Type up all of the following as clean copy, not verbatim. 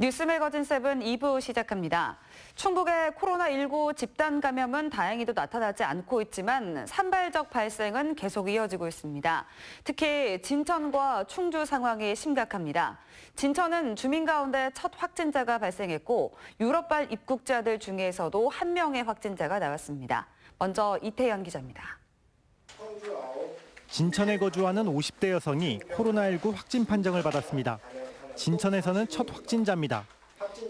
뉴스 매거진 7 2부 시작합니다. 충북의 코로나19 집단 감염은 다행히도 나타나지 않고 있지만 산발적 발생은 계속 이어지고 있습니다. 특히 진천과 충주 상황이 심각합니다. 진천은 주민 가운데 첫 확진자가 발생했고 유럽발 입국자들 중에서도 한 명의 확진자가 나왔습니다. 먼저 이태현 기자입니다. 진천에 거주하는 50대 여성이 코로나19 확진 판정을 받았습니다. 진천에서는 첫 확진자입니다.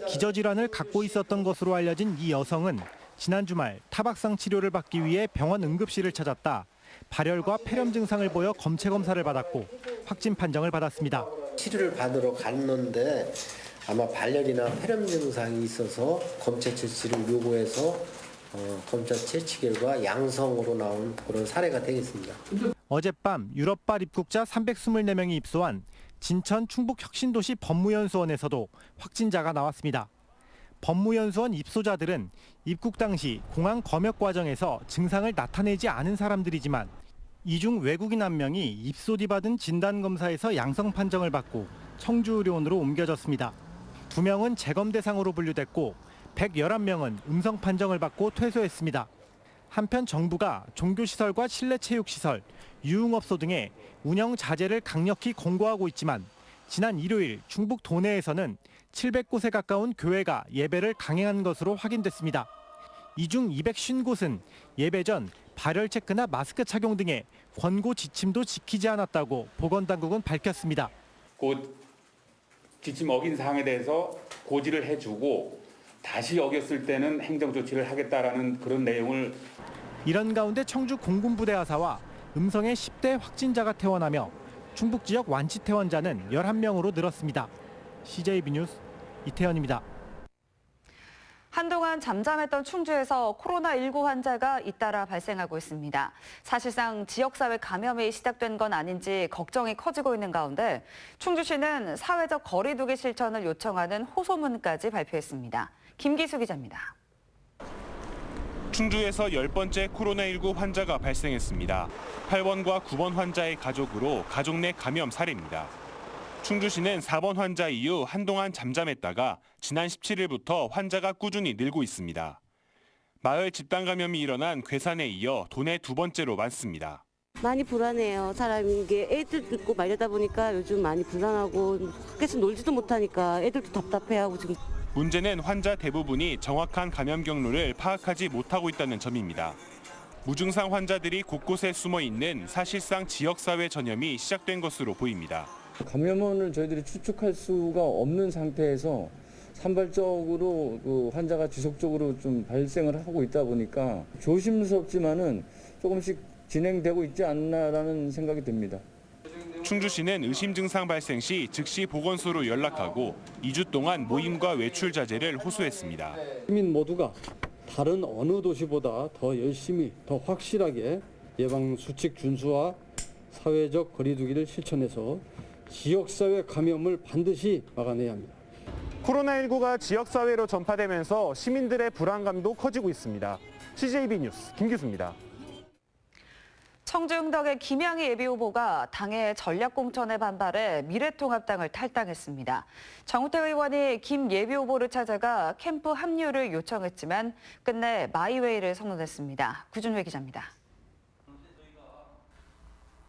기저질환을 갖고 있었던 것으로 알려진 이 여성은 지난 주말 타박상 치료를 받기 위해 병원 응급실을 찾았다. 발열과 폐렴 증상을 보여 검체 검사를 받았고 확진 판정을 받았습니다. 치료를 받으러 갔는데 아마 발열이나 폐렴 증상이 있어서 검체 채취를 요구해서 검사 채취 결과 양성으로 나온 그런 사례가 되겠습니다. 어젯밤 유럽발 입국자 324명이 입소한 진천 충북혁신도시 법무연수원에서도 확진자가 나왔습니다. 법무연수원 입소자들은 입국 당시 공항 검역 과정에서 증상을 나타내지 않은 사람들이지만 이 중 외국인 한 명이 입소 뒤 받은 진단검사에서 양성 판정을 받고 청주의료원으로 옮겨졌습니다. 2명은 재검 대상으로 분류됐고 111명은 음성 판정을 받고 퇴소했습니다. 한편 정부가 종교시설과 실내체육시설, 유흥업소 등의 운영 자제를 강력히 권고하고 있지만 지난 일요일 충북 도내에서는 700곳에 가까운 교회가 예배를 강행한 것으로 확인됐습니다. 이 중 250곳은 예배 전 발열 체크나 마스크 착용 등의 권고 지침도 지키지 않았다고 보건당국은 밝혔습니다. 그 지침 어긴 사항에 대해서 고지를 해주고 다시 어겼을 때는 행정조치를 하겠다라는 그런 내용을. 이런 가운데 청주 공군부대 하사와 음성의 10대 확진자가 퇴원하며 충북 지역 완치 퇴원자는 11명으로 늘었습니다. CJB 뉴스 이태현입니다. 한동안 잠잠했던 충주에서 코로나19 환자가 잇따라 발생하고 있습니다. 사실상 지역사회 감염이 시작된 건 아닌지 걱정이 커지고 있는 가운데 충주시는 사회적 거리 두기 실천을 요청하는 호소문까지 발표했습니다. 김기수 기자입니다. 충주에서 10번째 코로나19 환자가 발생했습니다. 8번과 9번 환자의 가족으로 가족 내 감염 사례입니다. 충주시는 4번 환자 이후 한동안 잠잠했다가 지난 17일부터 환자가 꾸준히 늘고 있습니다. 마을 집단 감염이 일어난 괴산에 이어 도내 2번째로 많습니다. 많이 불안해요. 사람이 이게 애들 있고 말려다 보니까 요즘 많이 불안하고 밖에서 놀지도 못하니까 애들도 답답해하고 지금. 문제는 환자 대부분이 정확한 감염 경로를 파악하지 못하고 있다는 점입니다. 무증상 환자들이 곳곳에 숨어 있는 사실상 지역사회 전염이 시작된 것으로 보입니다. 감염원을 저희들이 추측할 수가 없는 상태에서 산발적으로 그 환자가 지속적으로 좀 발생을 하고 있다 보니까 조심스럽지만은 조금씩 진행되고 있지 않나라는 생각이 듭니다. 충주시는 의심 증상 발생 시 즉시 보건소로 연락하고 2주 동안 모임과 외출 자제를 호소했습니다. 시민 모두가 다른 어느 도시보다 더 열심히, 더 확실하게 예방 수칙 준수와 사회적 거리 두기를 실천해서 지역사회 감염을 반드시 막아내야 합니다. 코로나19가 지역사회로 전파되면서 시민들의 불안감도 커지고 있습니다. CJB 뉴스 김기수입니다. 청주 흥덕의 김양희 예비후보가 당의 전략공천에 반발해 미래통합당을 탈당했습니다. 정우택 의원이 김 예비후보를 찾아가 캠프 합류를 요청했지만 끝내 마이웨이를 선언했습니다. 구준회 기자입니다.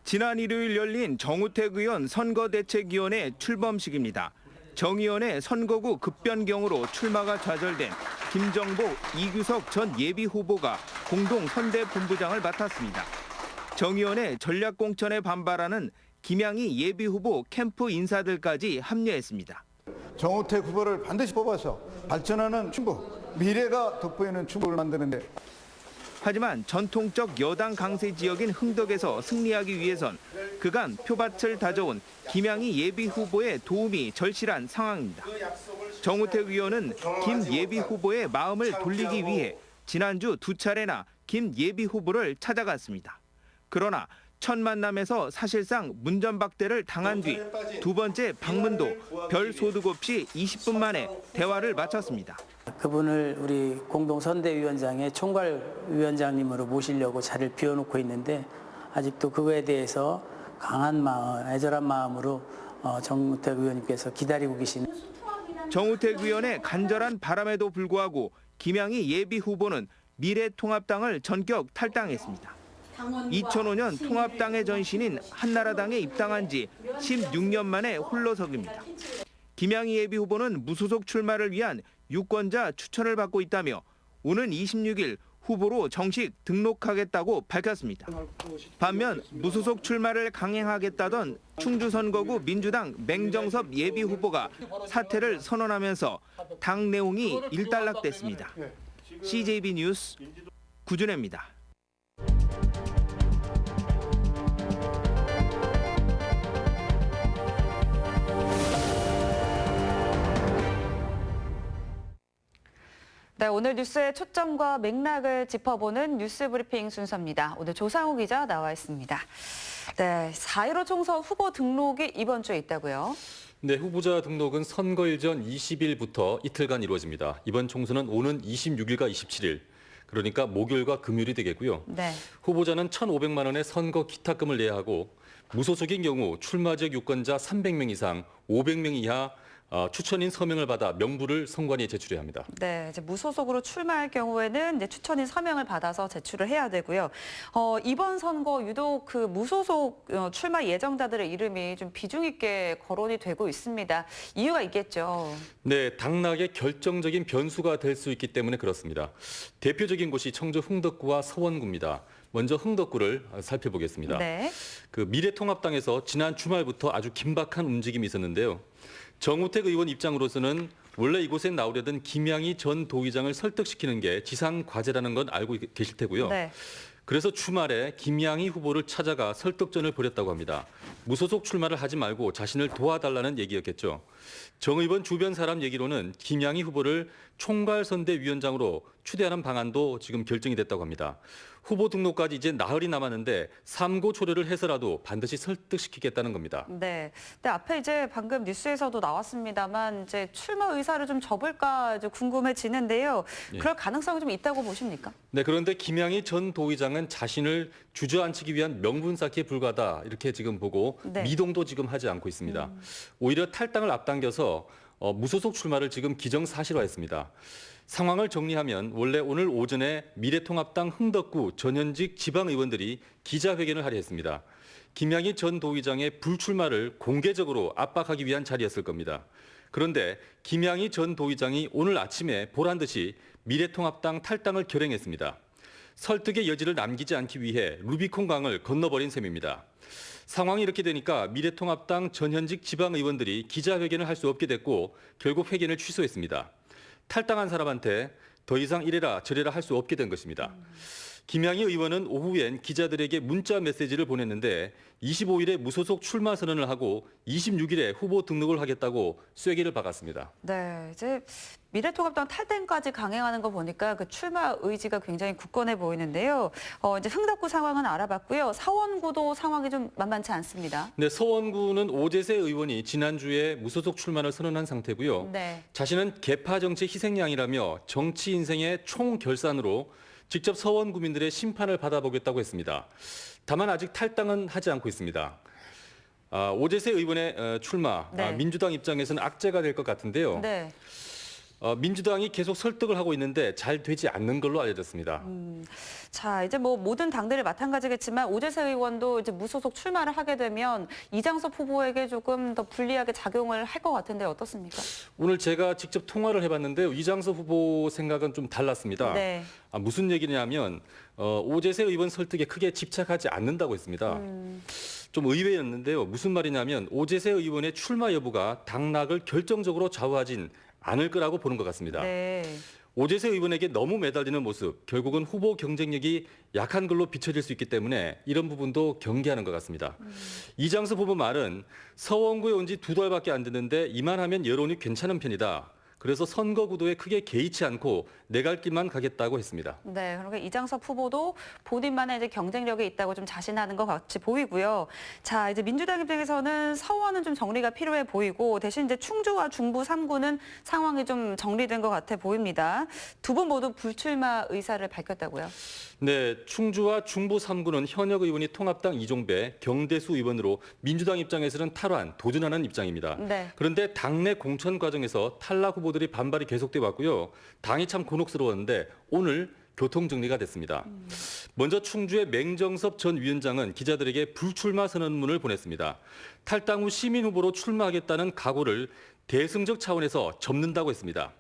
지난 일요일 열린 정우택 의원 선거대책위원회 출범식입니다. 정 의원의 선거구 급변경으로 출마가 좌절된 김정복, 이규석 전 예비후보가 공동 선대본부장을 맡았습니다. 정 의원의 전략공천에 반발하는 김양희 예비후보 캠프 인사들까지 합류했습니다. 정우택 후보를 반드시 뽑아서 발전하는 충북, 미래가 돋보이는 충북을 만드는데. 하지만 전통적 여당 강세 지역인 흥덕에서 승리하기 위해선 그간 표밭을 다져온 김양희 예비후보의 도움이 절실한 상황입니다. 정우택 의원은 김 예비후보의 마음을 돌리기 위해 지난주 2차례나 김 예비후보를 찾아갔습니다. 그러나 첫 만남에서 사실상 문전박대를 당한 뒤 2번째 방문도 별 소득 없이 20분 만에 대화를 마쳤습니다. 그분을 우리 공동선대위원장의 총괄위원장님으로 모시려고 자리를 비워놓고 있는데 아직도 그거에 대해서 강한 마음, 애절한 마음으로 정우택 의원님께서 기다리고 계시는. 정우택 의원의 간절한 바람에도 불구하고 김양희 예비 후보는 미래통합당을 전격 탈당했습니다. 2005년 통합당의 전신인 한나라당에 입당한 지 16년 만에 홀로서기입니다. 김양희 예비 후보는 무소속 출마를 위한 유권자 추천을 받고 있다며 오는 26일 후보로 정식 등록하겠다고 밝혔습니다. 반면 무소속 출마를 강행하겠다던 충주선거구 민주당 맹정섭 예비 후보가 사퇴를 선언하면서 당 내용이 일단락됐습니다. CJB 뉴스 구준혜입니다. 네, 오늘 뉴스의 초점과 맥락을 짚어보는 뉴스 브리핑 순서입니다. 오늘 조상우 기자 나와 있습니다. 네, 4.15 총선 후보 등록이 이번 주에 있다고요? 네, 후보자 등록은 선거일 전 20일부터 이틀간 이루어집니다. 이번 총선은 오는 26일과 27일, 그러니까 목요일과 금요일이 되겠고요. 네. 후보자는 1,500만 원의 선거 기탁금을 내야 하고 무소속인 경우 출마 지역 유권자 300명 이상, 500명 이하 추천인 서명을 받아 명부를 선관위에 제출해야 합니다. 네, 이제 무소속으로 출마할 경우에는 이제 추천인 서명을 받아서 제출을 해야 되고요. 이번 선거 유독 그 무소속 출마 예정자들의 이름이 좀 비중 있게 거론이 되고 있습니다. 이유가 있겠죠. 네, 당락의 결정적인 변수가 될 수 있기 때문에 그렇습니다. 대표적인 곳이 청주 흥덕구와 서원구입니다. 먼저 흥덕구를 살펴보겠습니다. 네. 그 미래통합당에서 지난 주말부터 아주 긴박한 움직임이 있었는데요. 정우택 의원 입장으로서는 원래 이곳에 나오려던 김양희 전 도의장을 설득시키는 게 지상 과제라는 건 알고 계실 테고요. 네. 그래서 주말에 김양희 후보를 찾아가 설득전을 벌였다고 합니다. 무소속 출마를 하지 말고 자신을 도와달라는 얘기였겠죠. 정 의원 주변 사람 얘기로는 김양희 후보를 총괄선대위원장으로 추대하는 방안도 지금 결정이 됐다고 합니다. 후보 등록까지 이제 나흘이 남았는데 삼고초려를 해서라도 반드시 설득시키겠다는 겁니다. 네. 근데 앞에 이제 방금 뉴스에서도 나왔습니다만 이제 출마 의사를 좀 접을까 이제 궁금해지는데요. 예. 그럴 가능성이 좀 있다고 보십니까? 네, 그런데 김양희 전 도의장은 자신을 주저앉히기 위한 명분 쌓기에 불과하다 이렇게 지금 보고 네. 미동도 지금 하지 않고 있습니다. 오히려 탈당을 앞당겨서 무소속 출마를 지금 기정사실화했습니다. 상황을 정리하면 원래 오늘 오전에 미래통합당 흥덕구 전현직 지방의원들이 기자회견을 하려 했습니다. 김양희 전 도의장의 불출마를 공개적으로 압박하기 위한 자리였을 겁니다. 그런데 김양희 전 도의장이 오늘 아침에 보란 듯이 미래통합당 탈당을 결행했습니다. 설득의 여지를 남기지 않기 위해 루비콘 강을 건너버린 셈입니다. 상황이 이렇게 되니까 미래통합당 전현직 지방의원들이 기자회견을 할 수 없게 됐고 결국 회견을 취소했습니다. 탈당한 사람한테 더 이상 이래라 저래라 할 수 없게 된 것입니다. 김양희 의원은 오후엔 기자들에게 문자 메시지를 보냈는데 25일에 무소속 출마 선언을 하고 26일에 후보 등록을 하겠다고 쐐기를 박았습니다. 네, 이제 미래통합당 탈당까지 강행하는 거 보니까 그 출마 의지가 굉장히 굳건해 보이는데요. 이제 흥덕구 상황은 알아봤고요. 서원구도 상황이 좀 만만치 않습니다. 네, 서원구는 오재세 의원이 지난주에 무소속 출마를 선언한 상태고요. 네. 자신은 개파 정치 희생양이라며 정치 인생의 총결산으로 직접 서원구민들의 심판을 받아보겠다고 했습니다. 다만 아직 탈당은 하지 않고 있습니다. 오재세 의원의 출마, 네. 민주당 입장에서는 악재가 될 것 같은데요. 네. 민주당이 계속 설득을 하고 있는데 잘 되지 않는 걸로 알려졌습니다. 자, 이제 뭐 모든 당들이 마찬가지겠지만 오재세 의원도 이제 무소속 출마를 하게 되면 이장섭 후보에게 조금 더 불리하게 작용을 할 것 같은데 어떻습니까? 오늘 제가 직접 통화를 해봤는데요. 이장섭 후보 생각은 좀 달랐습니다. 네. 무슨 얘기냐면 오재세 의원 설득에 크게 집착하지 않는다고 했습니다. 좀 의외였는데요. 무슨 말이냐면 오재세 의원의 출마 여부가 당락을 결정적으로 좌우하진 않을 거라고 보는 것 같습니다. 네. 오재세 의원에게 너무 매달리는 모습, 결국은 후보 경쟁력이 약한 걸로 비춰질 수 있기 때문에 이런 부분도 경계하는 것 같습니다. 이장섭 후보 말은 서원구에 온 지 2달밖에 안 됐는데 이만하면 여론이 괜찮은 편이다. 그래서 선거 구도에 크게 개의치 않고 내 갈 길만 가겠다고 했습니다. 네, 그러니까 이장섭 후보도 본인만의 이제 경쟁력이 있다고 좀 자신하는 것 같이 보이고요. 자, 이제 민주당 입장에서는 서원은 좀 정리가 필요해 보이고 대신 이제 충주와 중부 3구는 상황이 좀 정리된 것 같아 보입니다. 두 분 모두 불출마 의사를 밝혔다고요? 네, 충주와 중부 3구는 현역 의원이 통합당 이종배, 경대수 의원으로 민주당 입장에서는 탈환, 도전하는 입장입니다. 네. 그런데 당내 공천 과정에서 탈락 후보들이 반발이 계속돼 왔고요. 당이 참 곤혹스러웠는데 오늘 교통 정리가 됐습니다. 먼저 충주의 맹정섭 전 위원장은 기자들에게 불출마 선언문을 보냈습니다. 탈당 후 시민 후보로 출마하겠다는 각오를 대승적 차원에서 접는다고 했습니다.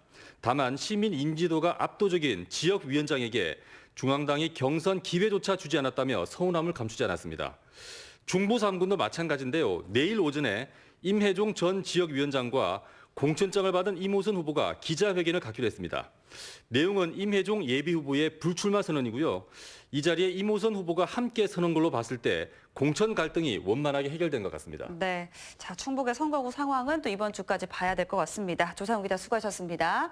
다만 시민 인지도가 압도적인 지역 위원장에게 중앙당이 경선 기회조차 주지 않았다며 서운함을 감추지 않았습니다. 중부 3군도 마찬가지인데요. 내일 오전에 임혜종 전 지역위원장과 공천장을 받은 이모선 후보가 기자회견을 갖기로 했습니다. 내용은 임혜종 예비후보의 불출마 선언이고요. 이 자리에 이모선 후보가 함께 서는 걸로 봤을 때 공천 갈등이 원만하게 해결된 것 같습니다. 네, 자 충북의 선거구 상황은 또 이번 주까지 봐야 될 것 같습니다. 조상훈 기자 수고하셨습니다.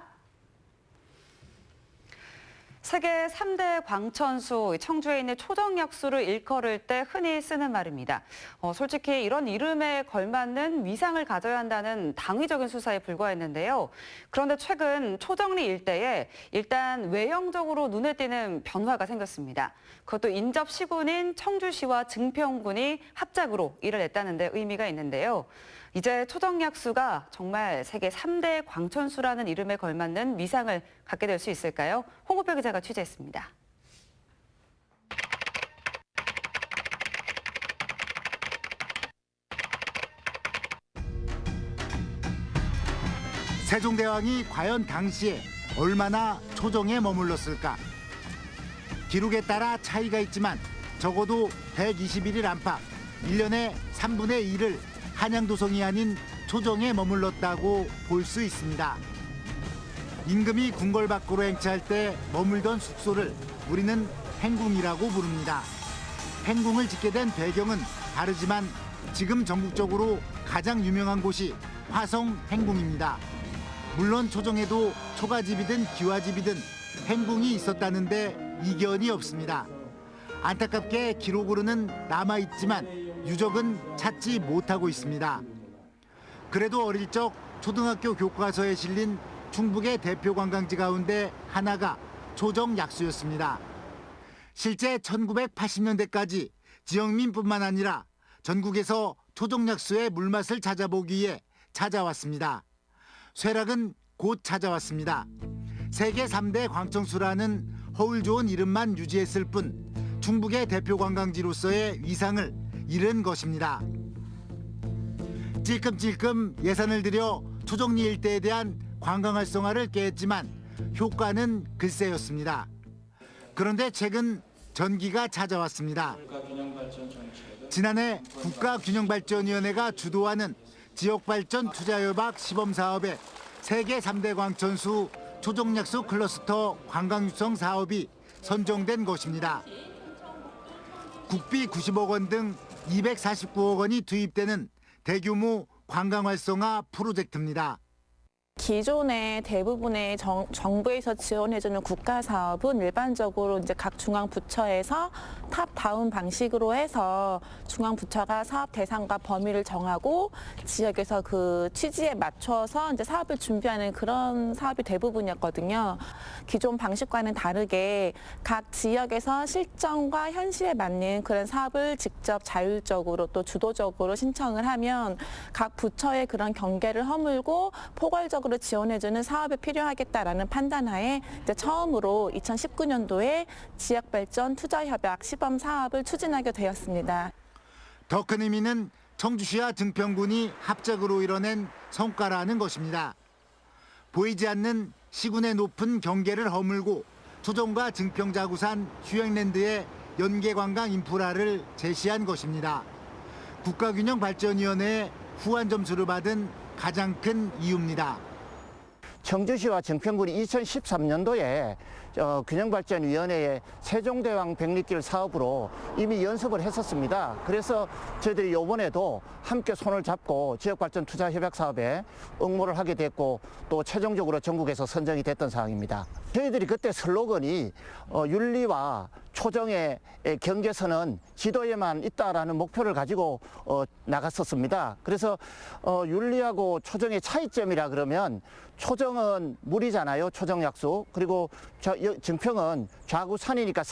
세계 3대 광천수, 청주에 있는 초정약수를 일컬을 때 흔히 쓰는 말입니다. 솔직히 이런 이름에 걸맞는 위상을 가져야 한다는 당위적인 수사에 불과했는데요. 그런데 최근 초정리 일대에 일단 외형적으로 눈에 띄는 변화가 생겼습니다. 그것도 인접 시군인 청주시와 증평군이 합작으로 이를 냈다는 데 의미가 있는데요. 이제 초정약수가 정말 세계 3대 광천수라는 이름에 걸맞는 위상을 갖게 될 수 있을까요? 홍보표 기자가 취재했습니다. 세종대왕이 과연 당시에 얼마나 초정에 머물렀을까? 기록에 따라 차이가 있지만 적어도 121일 안팎, 1년에 3분의 1을 한양도성이 아닌 초정에 머물렀다고 볼 수 있습니다. 임금이 궁궐 밖으로 행차할 때 머물던 숙소를 우리는 행궁이라고 부릅니다. 행궁을 짓게 된 배경은 다르지만 지금 전국적으로 가장 유명한 곳이 화성 행궁입니다. 물론 초정에도 초가집이든 기와집이든 행궁이 있었다는데 이견이 없습니다. 안타깝게 기록으로는 남아있지만 유적은 찾지 못하고 있습니다. 그래도 어릴 적 초등학교 교과서에 실린 충북의 대표 관광지 가운데 하나가 초정약수였습니다. 실제 1980년대까지 지역민뿐만 아니라 전국에서 초정약수의 물맛을 찾아보기 위해 찾아왔습니다. 쇠락은 곧 찾아왔습니다. 세계 3대 광천수라는 허울 좋은 이름만 유지했을 뿐 충북의 대표 관광지로서의 위상을 잃은 것입니다. 찔끔찔끔 예산을 들여 초정리 일대에 대한 관광 활성화를 꾀했지만 효과는 글쎄였습니다. 그런데 최근 전기가 찾아왔습니다. 지난해 국가균형발전위원회가 주도하는 지역발전 투자협약 시범사업에 세계 3대 광천수 초정약수 클러스터 관광육성 사업이 선정된 것입니다. 국비 90억 원 등 249억 원이 투입되는 대규모 관광 활성화 프로젝트입니다. 기존의 대부분의 정부에서 지원해주는 국가 사업은 일반적으로 이제 각 중앙 부처에서 탑 다운 방식으로 해서 중앙 부처가 사업 대상과 범위를 정하고 지역에서 그 취지에 맞춰서 이제 사업을 준비하는 그런 사업이 대부분이었거든요. 기존 방식과는 다르게 각 지역에서 실정과 현실에 맞는 그런 사업을 직접 자율적으로 또 주도적으로 신청을 하면 각 부처의 그런 경계를 허물고 포괄적으로 지원해주는 사업이 필요하겠다라는 판단하에 이제 처음으로 2019년도에 지역발전 투자협약 시범 사업을 추진하게 되었습니다. 더 큰 의미는 청주시와 증평군이 합작으로 이뤄낸 성과라는 것입니다. 보이지 않는 시군의 높은 경계를 허물고 초정과 증평자구산 휴양랜드의 연계관광 인프라를 제시한 것입니다. 국가균형발전위원회의 후한 점수를 받은 가장 큰 이유입니다. 청주시와 증평군이 2013년도에 균형발전위원회의 세종대왕 백리길 사업으로 이미 연습을 했었습니다. 그래서 저희들이 이번에도 함께 손을 잡고 지역발전 투자협약 사업에 응모를 하게 됐고 또 최종적으로 전국에서 선정이 됐던 상황입니다. 저희들이 그때 슬로건이 윤리와 초정의 경계선은 지도에만 있다라는 목표를 가지고 나갔었습니다. 그래서 윤리하고 초정의 차이점이라 그러면 초정은 물이잖아요. 초정약수. 그리고 증평은 좌구산이니까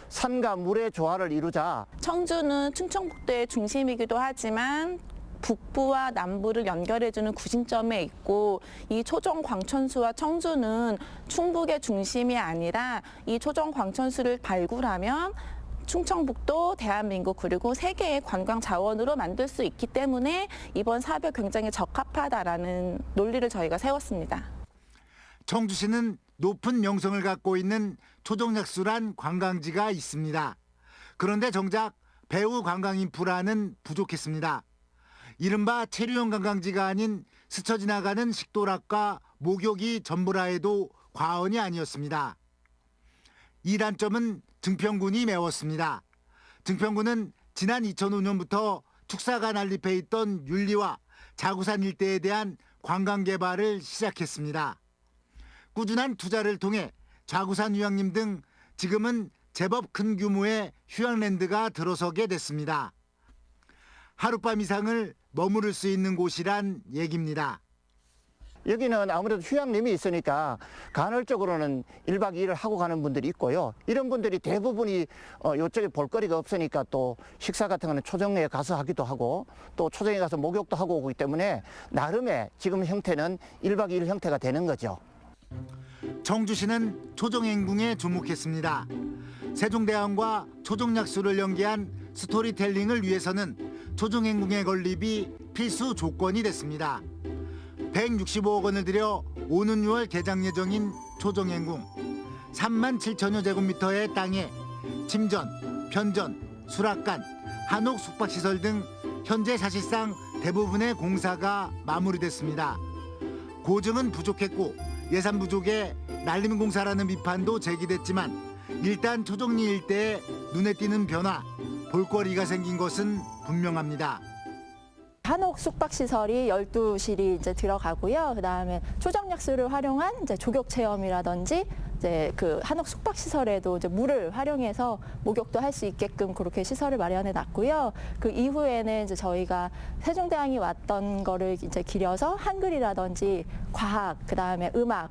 산과 물의 조화를 이루자. 청주는 충청북도의 중심이기도 하지만 북부와 남부를 연결해주는 구심점에 있고 이 초정 광천수와 청주는 충북의 중심이 아니라 이 초정 광천수를 발굴하면 충청북도, 대한민국 그리고 세계의 관광 자원으로 만들 수 있기 때문에 이번 사업에 굉장히 적합하다라는 논리를 저희가 세웠습니다. 청주시는 높은 명성을 갖고 있는 초정약수란 관광지가 있습니다. 그런데 정작 배후 관광 인프라는 부족했습니다. 이른바 체류용 관광지가 아닌 스쳐 지나가는 식도락과 목욕이 전부라 해도 과언이 아니었습니다. 이 단점은 증평군이 메웠습니다. 증평군은 지난 2005년부터 축사가 난립해 있던 윤리와 자구산 일대에 대한 관광 개발을 시작했습니다. 꾸준한 투자를 통해 자구산 휴양림 등 지금은 제법 큰 규모의 휴양랜드가 들어서게 됐습니다. 하룻밤 이상을 머무를 수 있는 곳이란 얘기입니다. 여기는 아무래도 휴양림이 있으니까 간헐적으로는 1박 2일을 하고 가는 분들이 있고요. 이런 분들이 대부분이 이쪽에 볼거리가 없으니까 또 식사 같은 거는 초정에 가서 하기도 하고 또 초정에 가서 목욕도 하고 오기 때문에 나름의 지금 형태는 1박 2일 형태가 되는 거죠. 청주시는 초정행궁에 주목했습니다. 세종대왕과 초정약수를 연계한 스토리텔링을 위해서는 초정행궁의 건립이 필수 조건이 됐습니다. 165억 원을 들여 오는 6월 개장 예정인 초정행궁. 3만 7천여 제곱미터의 땅에 침전, 편전, 수락관, 한옥 숙박시설 등 현재 사실상 대부분의 공사가 마무리됐습니다. 고증은 부족했고 예산 부족에 날림 공사라는 비판도 제기됐지만 일단 초정리 일대에 눈에 띄는 변화, 볼거리가 생긴 것은 분명합니다. 한옥 숙박시설이 12실이 이제 들어가고요. 그다음에 초정약수를 활용한 이제 조격 체험이라든지 이제 그 한옥 숙박시설에도 이제 물을 활용해서 목욕도 할 수 있게끔 그렇게 시설을 마련해 놨고요. 그 이후에는 이제 저희가 세종대왕이 왔던 거를 이제 기려서 한글이라든지 과학, 그다음에 음악,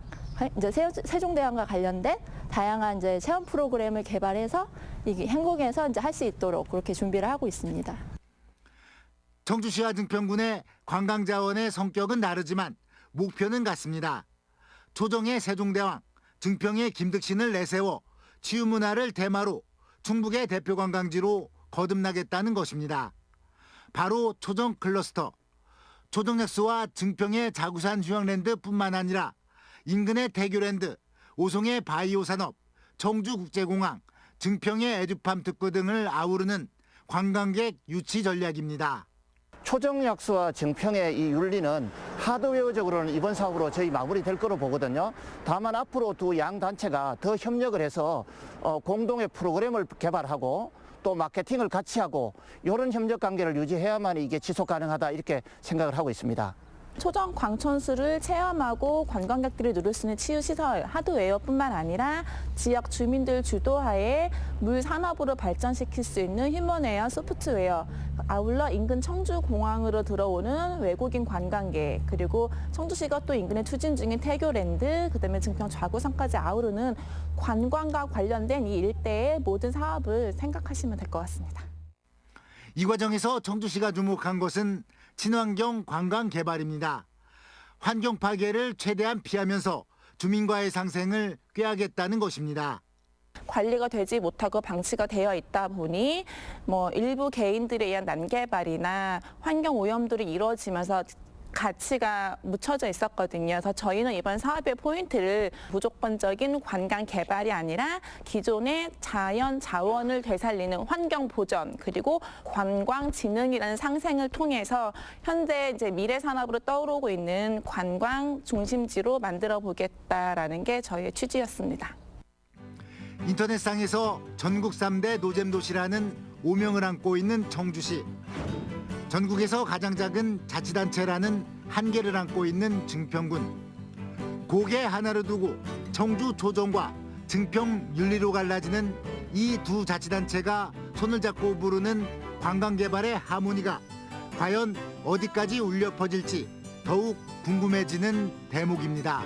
이제 세종대왕과 관련된 다양한 이제 체험 프로그램을 개발해서 이 행궁에서 이제 할 수 있도록 그렇게 준비를 하고 있습니다. 청주시와 증평군의 관광 자원의 성격은 다르지만 목표는 같습니다. 초정의 세종대왕, 증평의 김득신을 내세워 치유문화를 테마로 충북의 대표 관광지로 거듭나겠다는 것입니다. 바로 초정 클러스터. 초정약수와 증평의 자구산 휴양랜드뿐만 아니라 인근의 태교랜드, 오송의 바이오 산업, 청주국제공항, 증평의 에듀팜 특구 등을 아우르는 관광객 유치 전략입니다. 초정약수와 증평의 이 윤리는 하드웨어적으로는 이번 사업으로 저희 마무리될 거로 보거든요. 다만 앞으로 두 양 단체가 더 협력을 해서 공동의 프로그램을 개발하고 또 마케팅을 같이 하고 이런 협력 관계를 유지해야만 이게 지속 가능하다 이렇게 생각을 하고 있습니다. 초정 광천수를 체험하고 관광객들이 누릴 수 있는 치유시설, 하드웨어뿐만 아니라 지역 주민들 주도하에 물 산업으로 발전시킬 수 있는 휴먼웨어, 소프트웨어, 아울러 인근 청주공항으로 들어오는 외국인 관광객, 그리고 청주시가 또 인근에 추진 중인 태교랜드, 그다음에 증평 좌구산까지 아우르는 관광과 관련된 이 일대의 모든 사업을 생각하시면 될 것 같습니다. 이 과정에서 청주시가 주목한 것은 친환경 관광 개발입니다. 환경 파괴를 최대한 피하면서 주민과의 상생을 꾀하겠다는 것입니다. 관리가 되지 못하고 방치가 되어 있다 보니 일부 개인들에 의한 난개발이나 환경 오염들이 이루어지면서 가치가 묻혀져 있었거든요. 그래서 저희는 이번 사업의 포인트를 무조건적인 관광 개발이 아니라 기존의 자연 자원을 되살리는 환경 보전 그리고 관광 진흥이라는 상생을 통해서 현재 이제 미래 산업으로 떠오르고 있는 관광 중심지로 만들어 보겠다라는 게 저희의 취지였습니다. 인터넷상에서 전국 3대 노잼 도시라는 오명을 안고 있는 청주시. 전국에서 가장 작은 자치단체라는 한계를 안고 있는 증평군. 고개 하나로 두고 청주 조정과 증평 윤리로 갈라지는 이 두 자치단체가 손을 잡고 부르는 관광개발의 하모니가 과연 어디까지 울려 퍼질지 더욱 궁금해지는 대목입니다.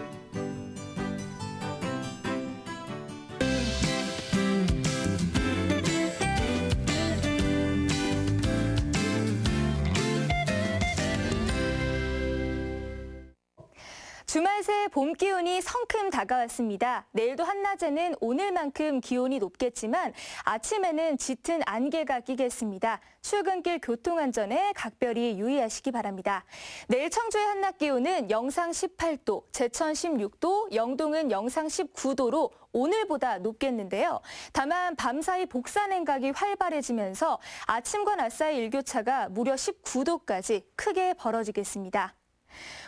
주말 새 봄 기온이 성큼 다가왔습니다. 내일도 한낮에는 오늘만큼 기온이 높겠지만 아침에는 짙은 안개가 끼겠습니다. 출근길 교통안전에 각별히 유의하시기 바랍니다. 내일 청주의 한낮 기온은 영상 18도, 제천 16도, 영동은 영상 19도로 오늘보다 높겠는데요. 다만 밤사이 복사 냉각이 활발해지면서 아침과 낮 사이 일교차가 무려 19도까지 크게 벌어지겠습니다.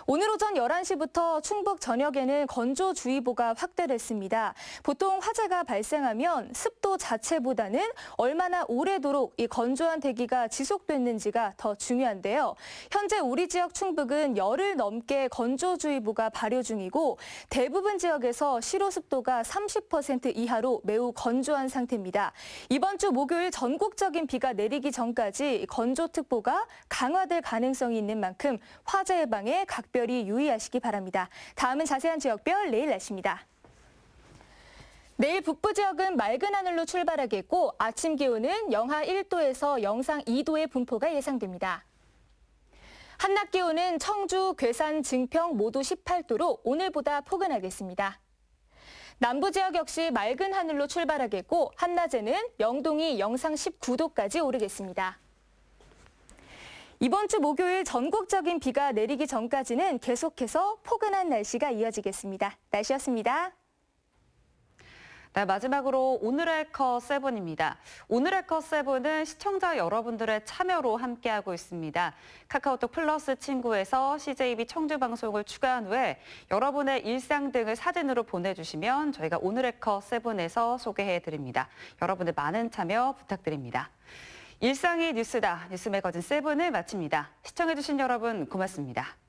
오늘 오전 11시부터 충북 전역에는 건조주의보가 확대됐습니다. 보통 화재가 발생하면 습도 자체보다는 얼마나 오래도록 이 건조한 대기가 지속됐는지가 더 중요한데요. 현재 우리 지역 충북은 열흘 넘게 건조주의보가 발효 중이고 대부분 지역에서 실효습도가 30% 이하로 매우 건조한 상태입니다. 이번 주 목요일 전국적인 비가 내리기 전까지 건조특보가 강화될 가능성이 있는 만큼 화재 예방에 각별히 유의하시기 바랍니다. 다음은 자세한 지역별 내일 날씨입니다. 내일 북부 지역은 맑은 하늘로 출발하겠고 아침 기온은 영하 1도에서 영상 2도의 분포가 예상됩니다. 한낮 기온은 청주, 괴산, 증평 모두 18도로 오늘보다 포근하겠습니다. 남부 지역 역시 맑은 하늘로 출발하겠고 한낮에는 영동이 영상 19도까지 오르겠습니다. 이번 주 목요일 전국적인 비가 내리기 전까지는 계속해서 포근한 날씨가 이어지겠습니다. 날씨였습니다. 네, 마지막으로 오늘의 컷7입니다. 오늘의 컷7은 시청자 여러분들의 참여로 함께하고 있습니다. 카카오톡 플러스 친구에서 CJB 청주 방송을 추가한 후에 여러분의 일상 등을 사진으로 보내주시면 저희가 오늘의 컷7에서 소개해드립니다. 여러분의 많은 참여 부탁드립니다. 일상이 뉴스다. 뉴스 매거진 7을 마칩니다. 시청해주신 여러분 고맙습니다.